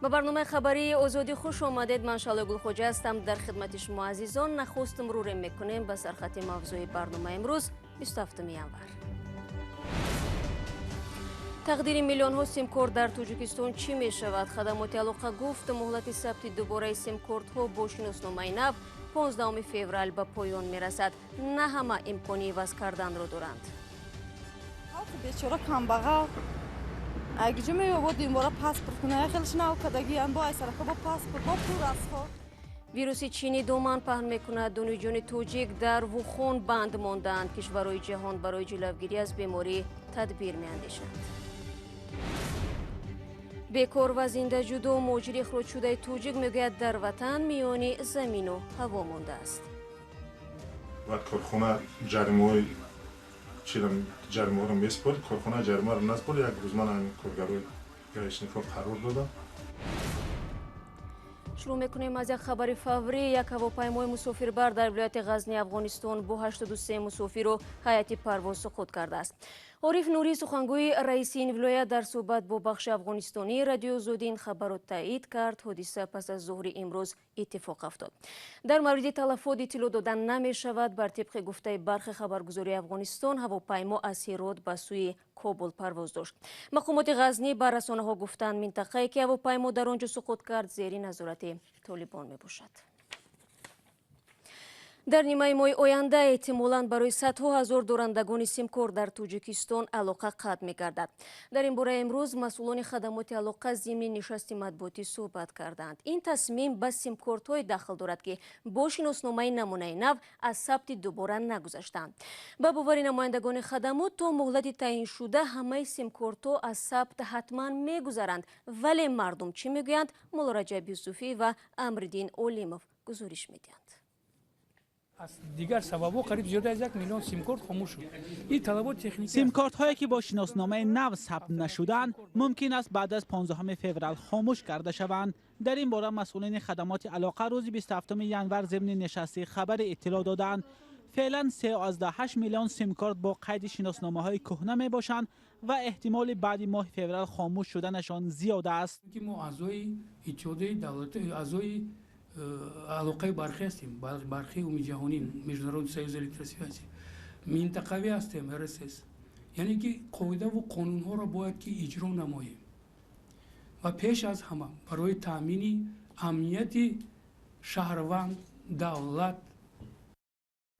به برنامه خبری آزادی خوش آمدید. من شاله گلخوجه هستم. در خدمت شما عزیزان نخست مرور میکنیم به سرخط موضوع برنامه امروز 27 ینور. تقدیر میلیون ها سیم کارت در تاجیکستان چی می شود؟ خدمات علاقه گفت مهلت ثبت دوباره سیم کارت ها با شناسنامه نو 15 فوریه به پایان می رسد. نه همه امکانی عوض کردن را دارند. بیچاره کمبغل اگه جمعه بود این باره پاسپورت کنه خیلیش نو کدگی ان با ایسر با پاسپورت با پول است خو ویروس چینی دامن پهن میکند. دانشجویان توجیک در ووخان بند ماندند. کشورهای جهان برای جلوگیری از بیماری تدبیر میاندیشند. بیکار و زنده جدا مهاجر اخراج شده توجیک میگوید در وطن میانی زمین و هوا مانده است. و کارخانه جریمه جریمه رو میسپرد، کارخانه جریمه رو نسپرد. یک روز من کارگروی گشتنیفا قرار دادم. شروع میکنیم از یک خبر فوری. یک هواپیمای مسافربر در ولایت غزنی افغانستان با 83 مسافر و هیئت پرواز سقوط کرده است. عارف نوری سخنگوی رئیس این ولایت در صحبت با بخش افغانستانی رادیو زود این خبر را تایید کرد. حادثه پس از ظهر امروز اتفاق افتاد. در مورد تلفات اطلاع دادن نمی شود. بر طبق گفته برخی خبرگزاری افغانستان هواپیما از هرات به سوی کابل پرواز داشت. مقامات غزنی بر رسانه ها گفتند منطقه‌ای که هواپیما در آنجا سقوط کرد زیر نظارت طالبان می باشد. در نیمه ماه آینده احتمالاً برای صدها هزار دارندگان سیم کارت در تاجیکستان علاقه قطع می گردد. در این باره امروز مسئولان خدمات علاقه ضمن نشست مطبوعاتی صحبت کردند. این تصمیم به سیم کارت های داخل دارد که با شناسنامه نمونه نو از ثبت دوباره نگذشتند. به باور نمایندگان خدمات تا مهلت تعیین شده همه سیم کارت ها از ثبت حتما می گذرند. ولی مردم چی میگویند؟ مولا رجب یوسفی و امرالدین اولیموف گزارش میدهند. از دیگر سبب‌ها قریب زیاده از 1 میلیون سیم کارت خاموش شد. این طلبات تکنیکی سیم کارت هایی که با شناسنامه نو ثبت نشدند ممکن است بعد از 15 فوریه خاموش کرده شوند. در این باره مسئولین خدمات علاقه روز 27 ینور ضمن نشست خبر اطلاع دادند. فعلا 3.8 میلیون سیم کارت با قید شناسنامه های کهنه می باشند و احتمال بعد ماه فوریه خاموش شدنشان زیاد است. که ما اعضای اتحادیه دولتی اعضای علاقه برخی هستیم، برخی امید جهانی میجنرال سایز الکتریسیته منطقوی هستیم RSS. یعنی که قاعده و قانون ها را باید که اجرا نماییم و پیش از همه برای تامین امنیت شهروند دولت.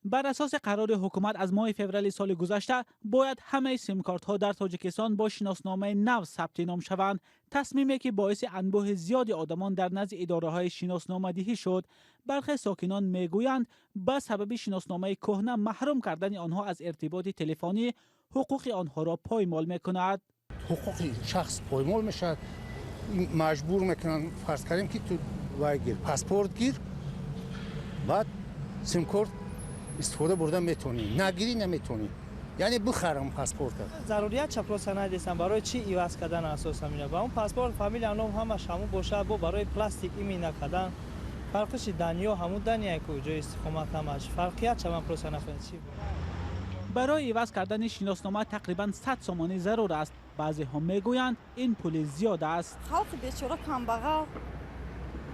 بر اساس قرار حکومت از ماه فوریه سال گذشته باید همه سیم کارت ها در تاجیکستان با شناسنامه نو ثبت نام شوند. تصمیمی که باعث انبوه زیاد آدمان در نزد اداره های شناسنامه دهی شد. برخی ساکنان میگویند به سبب شناسنامه کهنه محروم کردن آنها از ارتباط تلفنی حقوق آنها را پایمال میکند. حقوق شخص پایمال میشد، مجبور میکنن فرض کنیم که تو وایگیر پاسپورت گیر بعد سیم کارت استفاده بردن میتونی، نگیری نمیتونی. یعنی بخرم پاسپورت. ضروریت چاپلوسا ندیدم برای چی ایواز کردن اساسا میره. با اون پاسپورت فامیل نام همه شامو باشه با برای پلاستیک ایمی نکردن. فرقش دنیا همون دنیای کجا استقامت همش. فرقیت چما پروسا نفهمید چی. برای ایواز کردن شناسنامه تقریبا 100 سومانی ضرور است. بعضی ها میگویند این پول زیاد است. خالق بیچاره کمبغل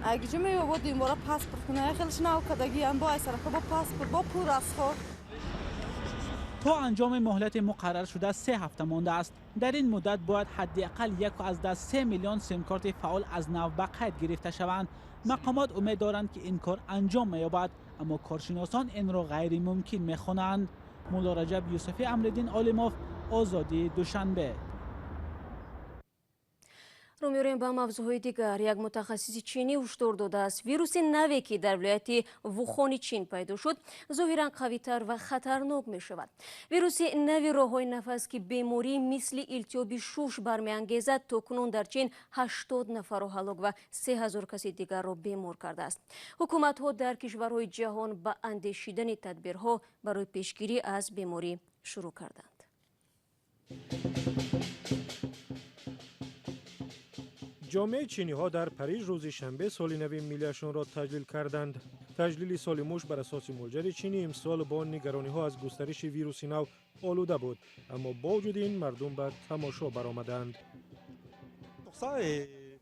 اگه جمعه بود این باره پاسپورت کنه خیلیش نو کدگی ان با ایسر با پاسپورت با پول است خو تا انجام مهلت مقرر شده 3 هفته مانده است. در این مدت باید حداقل 1.3 میلیون سیم کارت فعال از نو به قید گرفته شوند. مقامات امید دارند که این کار انجام می‌یابد، اما کارشناسان این را غیر ممکن می‌خوانند. مولا رجب یوسفی، امرالدین اولیموف، آزادی دوشنبه. رو می‌ریم به موضوعهای دیگر. یک متخصص چینی هشدار داده است ویروس نوی که در ولایت ووخان چین پیدا شد ظاهراً قوی‌تر و خطرناک می‌شود. ویروس نوی راه‌های نفس که بیماری مثل التیاب شوش برمی‌انگیزد تاکنون در چین 80 نفر را هلاک و 3000 کس دیگر را بیمار کرده است. حکومت‌ها در کشورهای جهان به اندیشیدن تدبیرها برای پیشگیری از بیماری شروع کردند. جامعه چینی ها در پاریژ روز شنبه سال نو ملیشان را تجلیل کردند. تجلیل سال موش بر اساس موجر چینی امسال با نگرانی ها از گسترش ویروس نو آلوده بود، اما با وجود این مردم به تماشا برآمدند.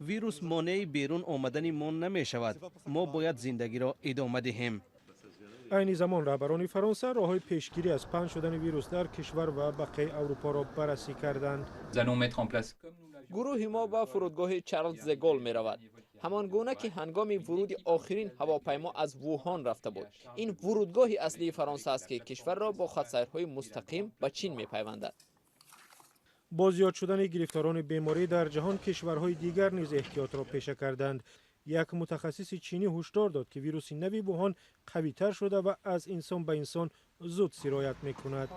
ویروس مانع بیرون آمدن ما نمی شود. ما باید زندگی را ادامه دهیم. عین زمان رهبران فرانسه راههای پیشگیری از پهن شدن ویروس در کشور و بقیه اروپا را بررسی کردند. گروه ما به فرودگاه چارلز دگول می رود. همان گونه که هنگام ورود آخرین هواپیما از ووهان رفته بود. این فرودگاه اصلی فرانسه است که کشور را با خط‌سیرهای مستقیم به چین می پیوندد. با زیاد شدن گرفتاران بیماری در جهان، کشورهای دیگر نیز احتیاط را پیشه کردند. یک متخصص چینی هشدار داد که ویروس نوی ووهان قوی تر شده و از انسان به انسان زود سرایت می کند.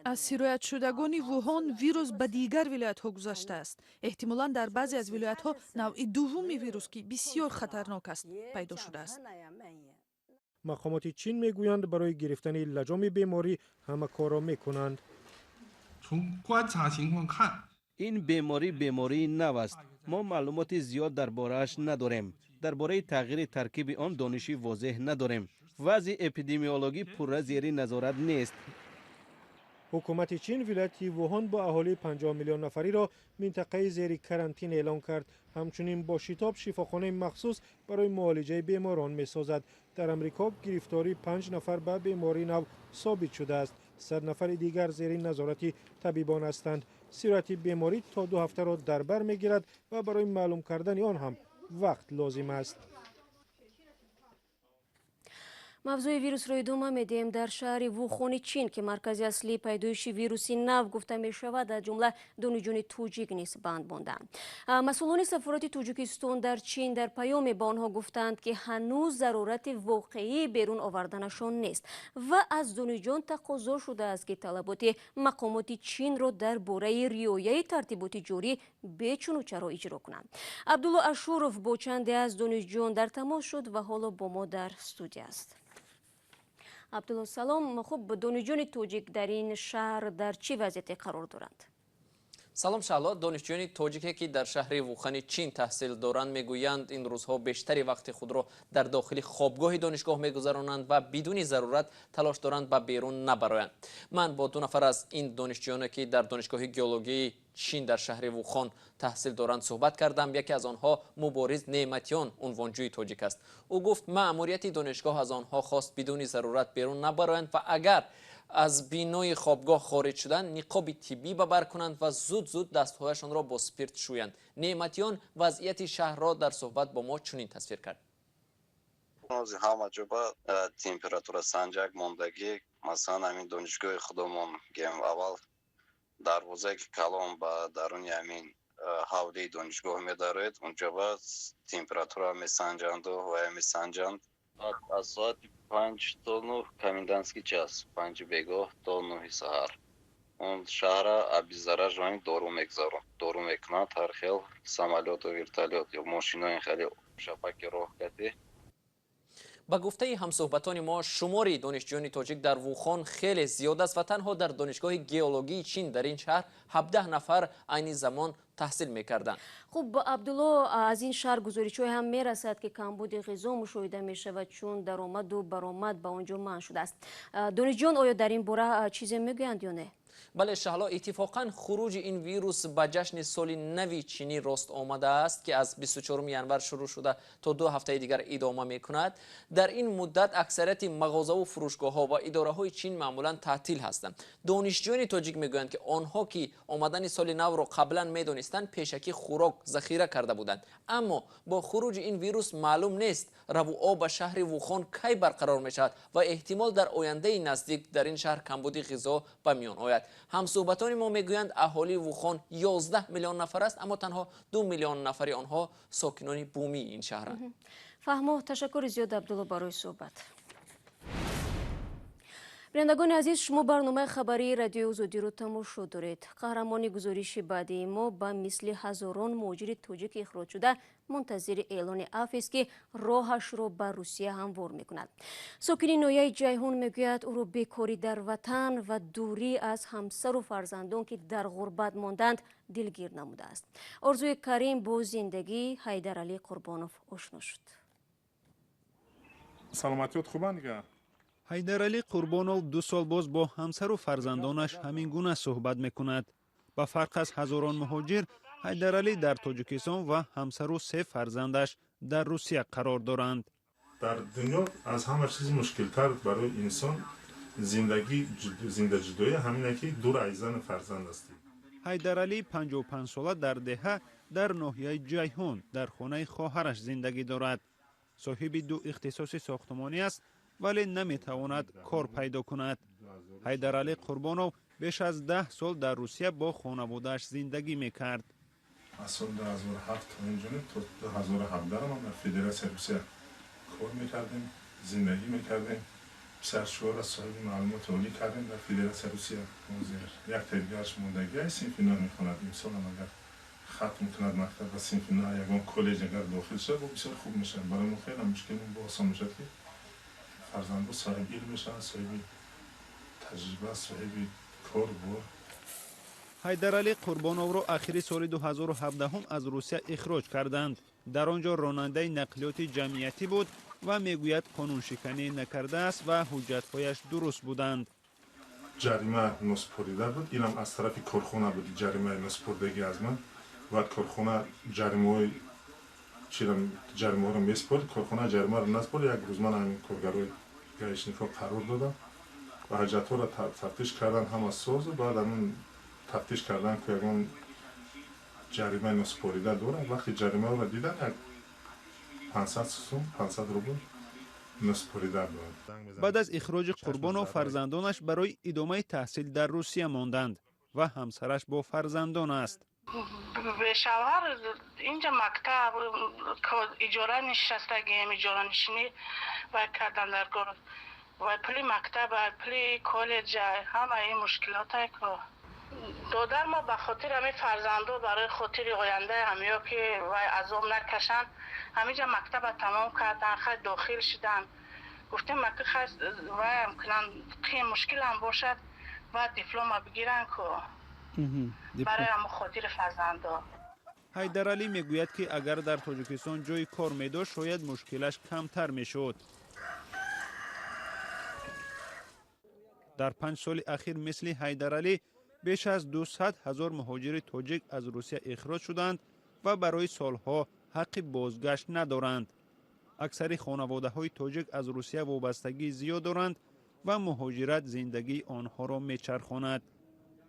از سرایت شدگان ووهان ویروس به دیگر ولایت ها گذشته است. احتمالاً در بعضی از ولایت ها نوع دوم ویروس که بسیار خطرناک است پیدا شده است. مقامات چین میگویند برای گرفتن لجام بیماری همه کار را میکنند. این بیماری نو است. ما معلومات زیاد درباره‌اش نداریم. درباره تغییر ترکیب آن دانشی واضح نداریم. وضع اپیدمیولوژی پورا زیر نظارت نیست. حکومت چین ولایت ووهان با اهالی 50 میلیون نفری را منطقه زیر کرانتین اعلام کرد. همچنین با شتاب شفاخانه مخصوص برای معالجه بیماران می‌سازد. در امریکا گرفتاری 5 نفر به بیماری نو ثابت شده است. 100 نفر دیگر زیر نظارت طبیبان هستند. سرایت بیماری تا 2 هفته را در بر می‌گیرد و برای معلوم کردن آن هم وقت لازم است. موضوع ویروس را ادامه میدیم. در شهر ووخان چین که مرکز اصلی پیدایش ویروسی نو گفته می شود، از جمله دانشجویان توجیک نیز بند ماندند. مسئولان سفارت توجیکستان در چین در پیام به آنها گفتند که هنوز ضرورت واقعی بیرون آوردنشان نیست و از دانشجویان تقاضا شده است که طلبات مقامات چین را درباره رعایت ترتیبات جاری به چنوچه را اجرا کنند. عبدالله اشورف با چندی از دانشجویان در تماس شد و حالا با ما در استودیو است. عبدالله سلام. خب دانشجویان توجیک در این شهر در چه وضعیتی قرار دارند؟ سلام شهلا. دانشجویان توجیکی که در شهر ووخان چین تحصیل دارند میگویند این روزها بیشتری وقت خود را در داخل خوابگاه دانشگاه میگذرانند و بدون ضرورت تلاش دارند به بیرون نبرایند. من با 2 نفر از این دانشجویان که در دانشگاه گیولوژی چین در شهر ووخان تحصیل دارند صحبت کردم. یکی از آنها مبارز نعمتیان عنوانجوی توجیک است. او گفت مأموریت دانشگاه از آنها خواست بدون ضرورت بیرون نبرایند و اگر از بینای خوابگاه خارج شدن نقاب طبی به بر کنند و زود دستهایشان را با سپیرت شویند. نعمتیان وضعیت شهر را در صحبت با ما چنین تصویر کرد. همه جا با تمپراتور سنجاق موندگی، مثلا همین دانشگاه خودمون گیم اول دروازه که کلام با درون همین حوله دانشگاه می‌دارد، اونجا با تمپراتور میسنجند و میسنجند. از ساعت 5 تا 9 کامندانسکی час 5 بگاه تا 9 سحر اون شهر ابیزاره جوانی دورو میکنند. هر خیل سامالیات و ورتالیات یا ماشینای خیلی شفاکی راه کردی. با گفته همصحبتان ما شماری دانشجویان تاجیک در ووخان خیلی زیاد است و تنها در دانشگاه گیولوژی چین در این شهر 17 نفر عین زمان تحصیل میکردند. خب عبدالله، از این شهر گزارش‌های هم میرسد که کمبود غذا مشاهده میشود چون درآمد و برآمد به آنجا منع شده است. دانشجویان آیا در این باره چیزی میگویند یا نه؟ بله شهلا، اتفاقا خروج این ویروس به جشن سال نو چینی راست آمده است که از 24 ینور شروع شده تا 2 هفته دیگر ادامه می کند. در این مدت اکثریت مغازه و فروشگاه ها و اداره های چین معمولا تعطیل هستند. دانشجویان تاجیک میگویند که آنها که آمدن سال نو را قبلا میدانستند پیشکی خوراک ذخیره کرده بودند، اما با خروج این ویروس معلوم نیست رو به شهر ووخان کی برقرار می شود و احتمال در آینده نزدیک در این شهر کمبود غذا به میان آید. همصحبتان ما میگویند اهالی ووخان 11 میلیون نفر است، اما تنها 2 میلیون نفری آنها ساکنان بومی این شهرند. فهمو، تشکر زیاد عبدالله برای صحبت. بینندگان عزیز، شما برنامه خبری رادیو آزادی رو تماشا دارید. قهرمان گزارش بعدی ما با مثل هزاران مهاجر توجیک اخراج شده منتظر اعلان عفو است که راهش رو به روسیه هموار میکند. ساکنین ناحیه جیهون میگوید او رو بیکاری در وطن و دوری از همسر و فرزندان که در غربت ماندند دلگیر نموده است. آرزوی کریم با زندگی حیدرعلی قربانوف آشنا شد. سلامتیت خوبه دیگه؟ حیدرعلی قربانوف 2 سال باز با همسر و فرزندانش همین گونه صحبت میکند. با فرق از هزاران مهاجر، حیدرعلی در تاجیکستان و همسر 3 فرزندش در روسیه قرار دارند. در دنیا از همه چیز مشکلتر برای انسان زنده جدایی همینه که دور از زن فرزند است. حیدرعلی 55 ساله در دهه در ناحیه جیهون در خانه خواهرش زندگی دارد. صاحب 2 اختصاص ساختمانی است ولی نمیتواند کار پیدا کند. حیدرعلی قربانov بیش از 10 سال در روسیه با خانواده‌اش زندگی میکرد. از سال 2007 تا اینجا تا 2017 ما در فدراسیون روسیه کار میکردیم، زندگی میکردیم. سرشوار از صاحب معلومات عالی کردیم در فدراسیون روسیه. یک تدریجش موندگی است. سینفینا میخواند امسال هم اگر ختم کند مکتب و سینفینا یگان کالج اگر داخل شد بسیار خوب میشه. برای ما خیلی مشکل با آسان میشه که فرزندان صاحب علم میشن، صاحب تجربه، صاحب کار بود. حیدرعلی قربانov را آخر سال 2017 از روسیه اخراج کردند. در آنجا راننده نقلیات جمعیتی بود و میگوید قانون شکنی نکرده است و حجت‌هایش درست بودند. جریمه نسپاریده بود. اینم از طرف کارخانه بود. جریمه نسپردگی از من و کارخانه جریمه رو میسپرد. کارخانه جریمه رو نسپرد. یک روز من همین کارگرای گایشنیکا قرار دادم و حجت‌ها را تفتیش کردن هم از ساز و بعد همون تفتیش کردن که یکان جریمه نسپاریده دارن. وقتی جریمه رو دیدن یک 500 سوم 500 روبل نسپاریده دارن. بعد از اخراج قربانov فرزندانش برای ادامه تحصیل در روسیه ماندند و همسرش با فرزندان است. به شوهر اینجا مکتب اجاره نشستگی اجاره نشینی و کردن در کار و پلی مکتب و پلی کالج همه این مشکلات که دادر ما به خاطر همه فرزندو برای خاطر آینده همیا که و عذاب نکشن همینجا مکتب تمام کردن خیلی داخل شدن گفتیم مکه خیلی و همکنن خیلی مشکل هم باشد و دیپلم بگیرن که برای همه خاطر فرزندا. حیدرعلی میگوید که اگر در تاجیکستان جای کار میداشت شاید مشکلش کمتر میشد. در 5 سال اخیر مثل حیدرعلی بیش از 200,000 مهاجر تاجیک از روسیه اخراج شدند و برای سالها حق بازگشت ندارند. اکثر خانواده‌های تاجیک از روسیه وابستگی زیاد دارند و مهاجرت زندگی آنها را میچرخاند.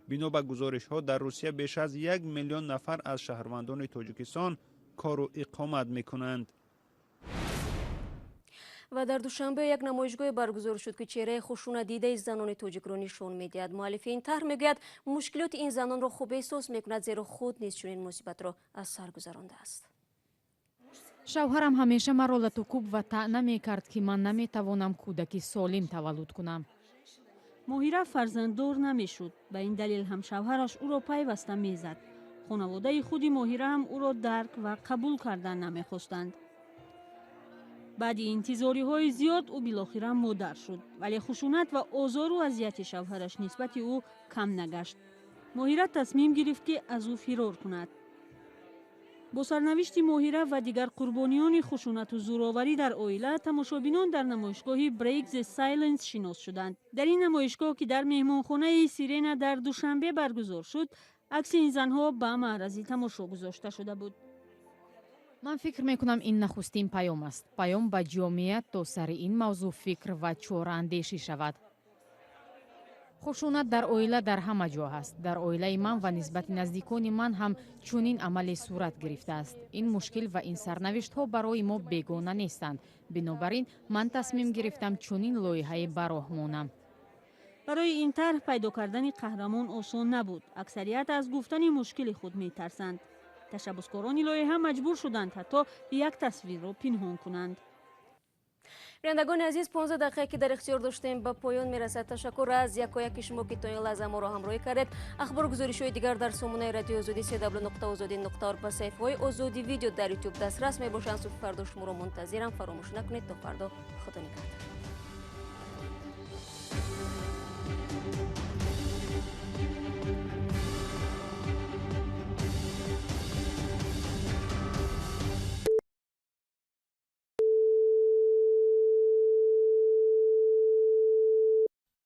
بنا به گزارش‌ها در روسیه بیش از 1 میلیون نفر از شهروندان تاجیکستان کار و اقامت میکنند. و در دوشنبه یک نمایشگاه برگزار شد که چهره خشونت دیده زنان تاجیک را نشان میدهد. مؤلف این طرح میگوید مشکلات این زنان را خوب احساس میکند زیرا خود نیز چنین مصیبت را از سر گذرانده است. شوهرم همیشه مرا لطوکوب و طعنه میکرد که من نمیتوانم کودکی سالم تولد کنم. ماهیره فرزنددار نمیشد. به این دلیل هم شوهرش او را پیوسته میزد. خانواده خود ماهیره هم او را درک و قبول کردن نمیخواستند. بعد انتظاری های زیاد او بالاخره مادر شد ولی خشونت و آزار و اذیت شوهرش نسبت او کم نگشت. ماهیره تصمیم گرفت که از او فرار کند. با سرنوشت ماهیره و دیگر قربانیان خشونت و زورآوری در عائله تماشابینان در نمایشگاه بریک د سایلنس شناس شدند. در این نمایشگاه که در مهمانخانه سیرنا در دوشنبه برگزار شد عکس این زنها به معرض تماشا گذاشته شده بود. من فکر میکنم این نخستین پیام است. پیام به جامعه تا سر این موضوع فکر و چاره‌اندیشی شود. خشونت در عائله در همه جا است. در عائله من و نسبت نزدیکان من هم چنین عملی صورت گرفته است. این مشکل و این سرنوشت ها برای ما بیگانه نیستند. بنابراین من تصمیم گرفتم چنین لایحه‌ای به راه مانم. برای این طرح پیدا کردن قهرمان آسان نبود. اکثریت از گفتن مشکل خود میترسند. تشبسکاران لایحه مجبور شدند حتی یک تصویر را پنهان کنند. بینندگان عزیز 15 دقیقه که در اختیار داشتیم به پایان میرسد. تشکر از یکایک شما که تا این لحظه ما را همراهی کردید. اخبار و گزارش‌های دیگر در سامانه رادیو آزادی www.azadi.org و صفحه‌های آزادی ویدیو در یوتیوب دسترس میباشند. صبح فردا شما را منتظرم. فراموش نکنید تا فردا خدا نگهدار.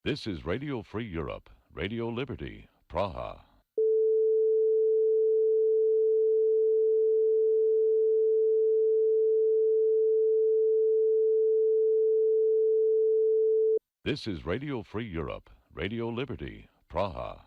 This is Radio Free Europe, Radio Liberty, Praha. This is Radio Free Europe, Radio Liberty, Praha.